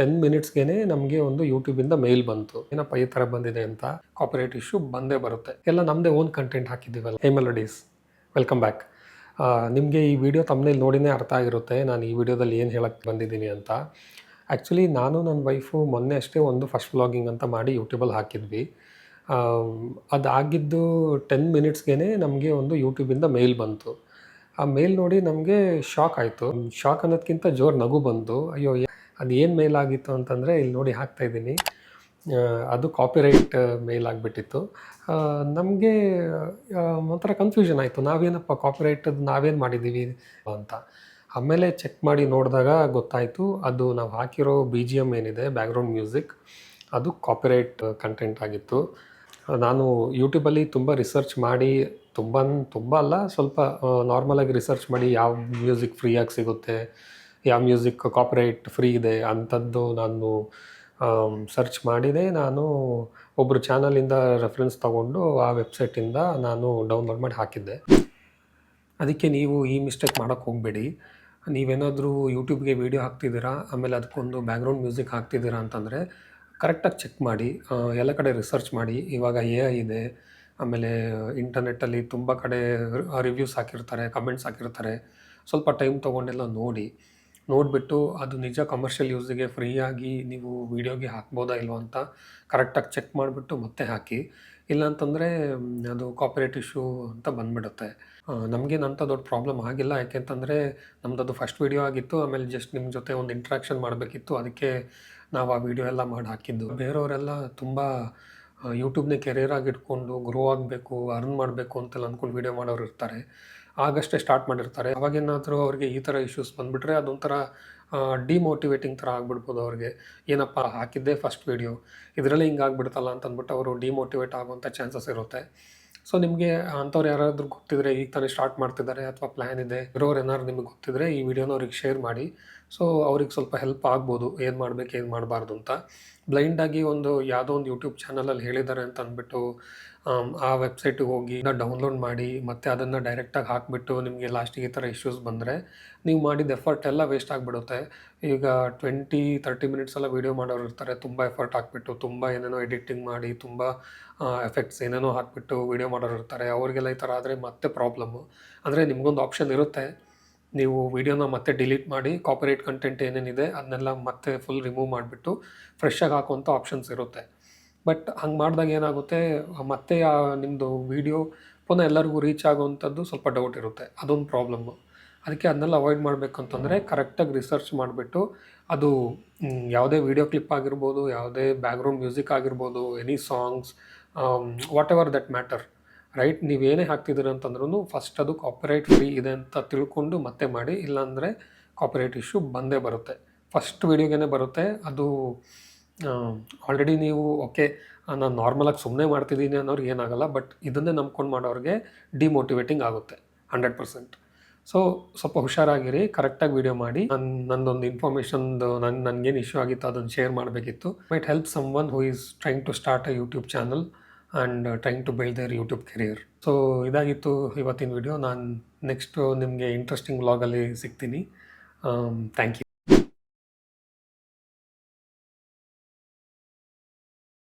10 ಮಿನಿಟ್ಸ್‌ಗೆ ನಮಗೆ ಒಂದು ಯೂಟ್ಯೂಬಿಂದ ಮೇಲ್ ಬಂತು. ಏನಪ್ಪ ಈ ಥರ ಬಂದಿದೆ ಅಂತ. ಕಾಪಿರೈಟ್ ಇಶ್ಯೂ ಬಂದೇ ಬರುತ್ತೆ. ಎಲ್ಲ ನಮ್ಮದೇ ಓನ್ ಕಂಟೆಂಟ್ ಹಾಕಿದ್ದೀವಲ್ಲ. ಹೇ ಮೆಲೋಡೀಸ್, ವೆಲ್ಕಮ್ ಬ್ಯಾಕ್. ನಿಮಗೆ ಈ ವಿಡಿಯೋ ತಮ್ನೇಲ್ ನೋಡಿನೇ ಅರ್ಥ ಆಗಿರುತ್ತೆ ನಾನು ಈ ವಿಡಿಯೋದಲ್ಲಿ ಏನು ಹೇಳಕ್ಕೆ ಬಂದಿದ್ದೀನಿ ಅಂತ. ಆ್ಯಕ್ಚುಲಿ ನಾನು ನನ್ನ ವೈಫು ಮೊನ್ನೆ ಅಷ್ಟೇ ಒಂದು ಫಸ್ಟ್ ವ್ಲಾಗಿಂಗ್ ಅಂತ ಮಾಡಿ ಯೂಟ್ಯೂಬಲ್ಲಿ ಹಾಕಿದ್ವಿ. ಅದಾಗಿದ್ದು 10 ಮಿನಿಟ್ಸ್‌ಗೆ ನಮಗೆ ಒಂದು ಯೂಟ್ಯೂಬಿಂದ ಮೇಲ್ ಬಂತು. ಆ ಮೇಲ್ ನೋಡಿ ನಮಗೆ ಶಾಕ್ ಆಯಿತು. ಶಾಕ್ ಅನ್ನೋದಕ್ಕಿಂತ ಜೋರು ನಗು ಬಂತು. ಅಯ್ಯೋ, ಅದು ಏನು ಮೇಲ್ ಆಗಿತ್ತು ಅಂತಂದರೆ ಇಲ್ಲಿ ನೋಡಿ ಹಾಕ್ತಾಯಿದ್ದೀನಿ. ಅದು ಕಾಪಿರೈಟ್ ಮೇಲ್ ಆಗಿಬಿಟ್ಟಿತ್ತು. ನಮಗೆ ಒಂಥರ ಕನ್ಫ್ಯೂಷನ್ ಆಯಿತು. ನಾವೇನಪ್ಪ ಕಾಪಿರೈಟದ್ದು ನಾವೇನು ಮಾಡಿದ್ದೀವಿ ಅಂತ. ಆಮೇಲೆ ಚೆಕ್ ಮಾಡಿ ನೋಡಿದಾಗ ಗೊತ್ತಾಯಿತು, ಅದು ನಾವು ಹಾಕಿರೋ BGM ಏನಿದೆ, ಬ್ಯಾಕ್ಗ್ರೌಂಡ್ ಮ್ಯೂಸಿಕ್, ಅದು ಕಾಪಿರೈಟ್ ಕಂಟೆಂಟ್ ಆಗಿತ್ತು. ನಾನು ಯೂಟ್ಯೂಬಲ್ಲಿ ತುಂಬ ರಿಸರ್ಚ್ ಮಾಡಿ, ತುಂಬ ಅಲ್ಲ, ಸ್ವಲ್ಪ ನಾರ್ಮಲಾಗಿ ರಿಸರ್ಚ್ ಮಾಡಿ ಯಾವ ಮ್ಯೂಸಿಕ್ ಫ್ರೀಯಾಗಿ ಸಿಗುತ್ತೆ, ಯಾವ ಮ್ಯೂಸಿಕ್ ಕಾಪಿರೈಟ್ ಫ್ರೀ ಇದೆ ಅಂಥದ್ದು ನಾನು ಸರ್ಚ್ ಮಾಡಿದೆ. ನಾನು ಒಬ್ಬರು ಚಾನಲಿಂದ ರೆಫರೆನ್ಸ್ ತೊಗೊಂಡು ಆ ವೆಬ್ಸೈಟಿಂದ ನಾನು ಡೌನ್ಲೋಡ್ ಮಾಡಿ ಹಾಕಿದ್ದೆ. ಅದಕ್ಕೆ ನೀವು ಈ ಮಿಸ್ಟೇಕ್ ಮಾಡೋಕ್ಕೆ ಹೋಗಬೇಡಿ. ನೀವೇನಾದರೂ ಯೂಟ್ಯೂಬ್ಗೆ ವೀಡಿಯೋ ಹಾಕ್ತಿದ್ದೀರಾ, ಆಮೇಲೆ ಅದಕ್ಕೊಂದು ಬ್ಯಾಕ್ಗ್ರೌಂಡ್ ಮ್ಯೂಸಿಕ್ ಹಾಕ್ತಿದ್ದೀರಾ ಅಂತಂದರೆ ಕರೆಕ್ಟಾಗಿ ಚೆಕ್ ಮಾಡಿ, ಎಲ್ಲ ಕಡೆ ರಿಸರ್ಚ್ ಮಾಡಿ. ಇವಾಗ AI ಇದೆ, ಆಮೇಲೆ ಇಂಟರ್ನೆಟ್ಟಲ್ಲಿ ತುಂಬ ಕಡೆ ರಿವ್ಯೂಸ್ ಹಾಕಿರ್ತಾರೆ, ಕಮೆಂಟ್ಸ್ ಹಾಕಿರ್ತಾರೆ. ಸ್ವಲ್ಪ ಟೈಮ್ ತೊಗೊಂಡೆಲ್ಲ ನೋಡಿಬಿಟ್ಟು ಅದು ನಿಜ ಕಮರ್ಷಿಯಲ್ ಯೂಸಿಗೆ ಫ್ರೀಯಾಗಿ ನೀವು ವೀಡಿಯೋಗೆ ಹಾಕ್ಬೋದಾ ಇಲ್ವೋ ಅಂತ ಕರೆಕ್ಟಾಗಿ ಚೆಕ್ ಮಾಡಿಬಿಟ್ಟು ಮತ್ತೆ ಹಾಕಿ. ಇಲ್ಲಾಂತಂದರೆ ಅದು ಕಾಪಿರೈಟ್ ಇಶ್ಯೂ ಅಂತ ಬಂದುಬಿಡುತ್ತೆ. ನಮಗೇನು ಅಂಥ ದೊಡ್ಡ ಪ್ರಾಬ್ಲಮ್ ಆಗಿಲ್ಲ. ಯಾಕೆಂತಂದರೆ ನಮ್ಮದದು ಫಸ್ಟ್ ವೀಡಿಯೋ ಆಗಿತ್ತು. ಆಮೇಲೆ ಜಸ್ಟ್ ನಿಮ್ಮ ಜೊತೆ ಒಂದು ಇಂಟ್ರಾಕ್ಷನ್ ಮಾಡಬೇಕಿತ್ತು, ಅದಕ್ಕೆ ನಾವು ಆ ವಿಡಿಯೋ ಎಲ್ಲ ಮಾಡಿ ಹಾಕಿದ್ದು. ಬೇರೆಯವರೆಲ್ಲ ತುಂಬ ಯೂಟ್ಯೂಬ್ನೇ ಕೆರಿಯರಾಗಿ ಇಟ್ಕೊಂಡು ಗ್ರೋ ಆಗಬೇಕು, ಅರ್ನ್ ಮಾಡಬೇಕು ಅಂತೆಲ್ಲ ಅಂದ್ಕೊಂಡು ವೀಡಿಯೋ ಮಾಡೋರು ಇರ್ತಾರೆ. ಆಗಷ್ಟೇ ಸ್ಟಾರ್ಟ್ ಮಾಡಿರ್ತಾರೆ. ಅವಾಗೇನಾದರೂ ಅವ್ರಿಗೆ ಈ ಥರ ಇಶ್ಯೂಸ್ ಬಂದುಬಿಟ್ರೆ ಅದೊಂಥರ ಡಿಮೋಟಿವೇಟಿಂಗ್ ಥರ ಆಗಿಬಿಡ್ಬೋದು ಅವ್ರಿಗೆ. ಏನಪ್ಪ ಹಾಕಿದ್ದೆ ಫಸ್ಟ್ ವೀಡಿಯೋ, ಇದರಲ್ಲೇ ಹಿಂಗೆ ಆಗಿಬಿಡ್ತಲ್ಲ ಅಂತಂದ್ಬಿಟ್ಟು ಅವರು ಡಿಮೋಟಿವೇಟ್ ಆಗುವಂಥ ಚಾನ್ಸಸ್ ಇರುತ್ತೆ. ಸೊ ನಿಮಗೆ ಅಂಥವ್ರು ಯಾರಾದರೂ ಗೊತ್ತಿದ್ದರೆ, ಈಗ ತಾನೇ ಸ್ಟಾರ್ಟ್ ಮಾಡ್ತಿದ್ದಾರೆ ಅಥವಾ ಪ್ಲ್ಯಾನ್ ಇದೆ ಇರೋರು ಏನಾದ್ರು ನಿಮಗೆ ಗೊತ್ತಿದ್ದರೆ ಈ ವಿಡಿಯೋನ ಅವ್ರಿಗೆ ಶೇರ್ ಮಾಡಿ. ಸೊ ಅವ್ರಿಗೆ ಸ್ವಲ್ಪ ಹೆಲ್ಪ್ ಆಗ್ಬೋದು, ಏನು ಮಾಡಬೇಕು ಏನು ಮಾಡಬಾರ್ದು ಅಂತ. ಬ್ಲೈಂಡಾಗಿ ಯಾವುದೋ ಒಂದು ಯೂಟ್ಯೂಬ್ ಚಾನಲಲ್ಲಿ ಹೇಳಿದ್ದಾರೆ ಅಂತ ಅಂದ್ಬಿಟ್ಟು ಆ ವೆಬ್ಸೈಟಿಗೆ ಹೋಗಿ ಡೌನ್ಲೋಡ್ ಮಾಡಿ ಮತ್ತು ಅದನ್ನು ಡೈರೆಕ್ಟಾಗಿ ಹಾಕಿಬಿಟ್ಟು ನಿಮಗೆ ಲಾಸ್ಟಿಗೆ ಈ ಥರ ಇಶ್ಯೂಸ್ ಬಂದರೆ ನೀವು ಮಾಡಿದ ಎಫರ್ಟ್ ಎಲ್ಲ ವೇಸ್ಟ್ ಆಗಿಬಿಡುತ್ತೆ. ಈಗ 20-30 ಮಿನಿಟ್ಸ್ ಎಲ್ಲ ವೀಡಿಯೋ ಮಾಡೋರು ಇರ್ತಾರೆ. ತುಂಬ ಎಫರ್ಟ್ ಹಾಕಿಬಿಟ್ಟು, ತುಂಬ ಏನೇನೋ ಎಡಿಟಿಂಗ್ ಮಾಡಿ, ತುಂಬ ಎಫೆಕ್ಟ್ಸ್ ಏನೇನೋ ಹಾಕಿಬಿಟ್ಟು ವೀಡಿಯೋ ಮಾಡೋರು ಇರ್ತಾರೆ. ಅವ್ರಿಗೆಲ್ಲ ಈ ಥರ ಆದರೆ ಮತ್ತೆ ಪ್ರಾಬ್ಲಮ್ಮು. ಅಂದರೆ ನಿಮಗೊಂದು ಆಪ್ಷನ್ ಇರುತ್ತೆ, ನೀವು ವೀಡಿಯೋನ ಮತ್ತೆ ಡಿಲೀಟ್ ಮಾಡಿ ಕಾಪಿರೈಟ್ ಕಂಟೆಂಟ್ ಏನೇನಿದೆ ಅದನ್ನೆಲ್ಲ ಮತ್ತೆ ಫುಲ್ ರಿಮೂವ್ ಮಾಡಿಬಿಟ್ಟು ಫ್ರೆಶ್ಶಾಗಿ ಹಾಕುವಂಥ ಆಪ್ಷನ್ಸ್ ಇರುತ್ತೆ. ಬಟ್ ಹಂಗೆ ಮಾಡಿದಾಗ ಏನಾಗುತ್ತೆ, ಮತ್ತೆ ನಿಮ್ಮದು ವೀಡಿಯೋ ಪುನಃ ಎಲ್ಲರಿಗೂ ರೀಚ್ ಆಗೋವಂಥದ್ದು ಸ್ವಲ್ಪ ಡೌಟ್ ಇರುತ್ತೆ. ಅದೊಂದು ಪ್ರಾಬ್ಲಮ್ಮು. ಅದಕ್ಕೆ ಅದನ್ನೆಲ್ಲ ಅವಾಯ್ಡ್ ಮಾಡಬೇಕು ಅಂತಂದರೆ ಕರೆಕ್ಟಾಗಿ ರಿಸರ್ಚ್ ಮಾಡಿಬಿಟ್ಟು ಅದು ಯಾವುದೇ ವೀಡಿಯೋ ಕ್ಲಿಪ್ ಆಗಿರ್ಬೋದು, ಯಾವುದೇ ಬ್ಯಾಕ್ಗ್ರೌಂಡ್ ಮ್ಯೂಸಿಕ್ ಆಗಿರ್ಬೋದು, any songs, whatever that matter, right. ನೀವೇನೇ ಹಾಕ್ತಿದ್ದೀರ ಅಂತಂದ್ರೂ ಫಸ್ಟ್ ಅದು ಕಾಪಿರೈಟ್ ಫ್ರೀ ಇದೆ ಅಂತ ತಿಳ್ಕೊಂಡು ಮತ್ತೆ ಮಾಡಿ. ಇಲ್ಲಾಂದರೆ ಕಾಪಿರೈಟ್ ಇಶ್ಯೂ ಬಂದೇ ಬರುತ್ತೆ. ಫಸ್ಟ್ ವೀಡಿಯೋಗೇ ಬರುತ್ತೆ ಅದು. ಆಲ್ರೆಡಿ ನೀವು ಓಕೆ ನಾನು ನಾರ್ಮಲಾಗಿ ಸುಮ್ಮನೆ ಮಾಡ್ತಿದ್ದೀನಿ ಅನ್ನೋರಿಗೆ ಏನಾಗಲ್ಲ. ಬಟ್ ಇದನ್ನೇ ನಂಬ್ಕೊಂಡು ಮಾಡೋರಿಗೆ ಡಿಮೋಟಿವೇಟಿಂಗ್ ಆಗುತ್ತೆ 100%. ಸೊ ಸ್ವಲ್ಪ ಹುಷಾರಾಗಿರಿ, ಕರೆಕ್ಟಾಗಿ ವೀಡಿಯೋ ಮಾಡಿ. ನಂದೊಂದು ಇನ್ಫಾರ್ಮೇಷನ್ದು ನನಗೇನು ಇಶ್ಯೂ ಆಗಿತ್ತು ಅದನ್ನು ಶೇರ್ ಮಾಡಬೇಕಿತ್ತು. Might help someone who is trying to start a YouTube channel and trying to build their YouTube career. So ಇದಾಗಿತ್ತು ಇವತ್ತಿನ ವಿಡಿಯೋ. ನಾನು ನೆಕ್ಸ್ಟು ನಿಮಗೆ ಇಂಟ್ರೆಸ್ಟಿಂಗ್ ವ್ಲಾಗಲ್ಲಿ ಸಿಗ್ತೀನಿ. Thank you.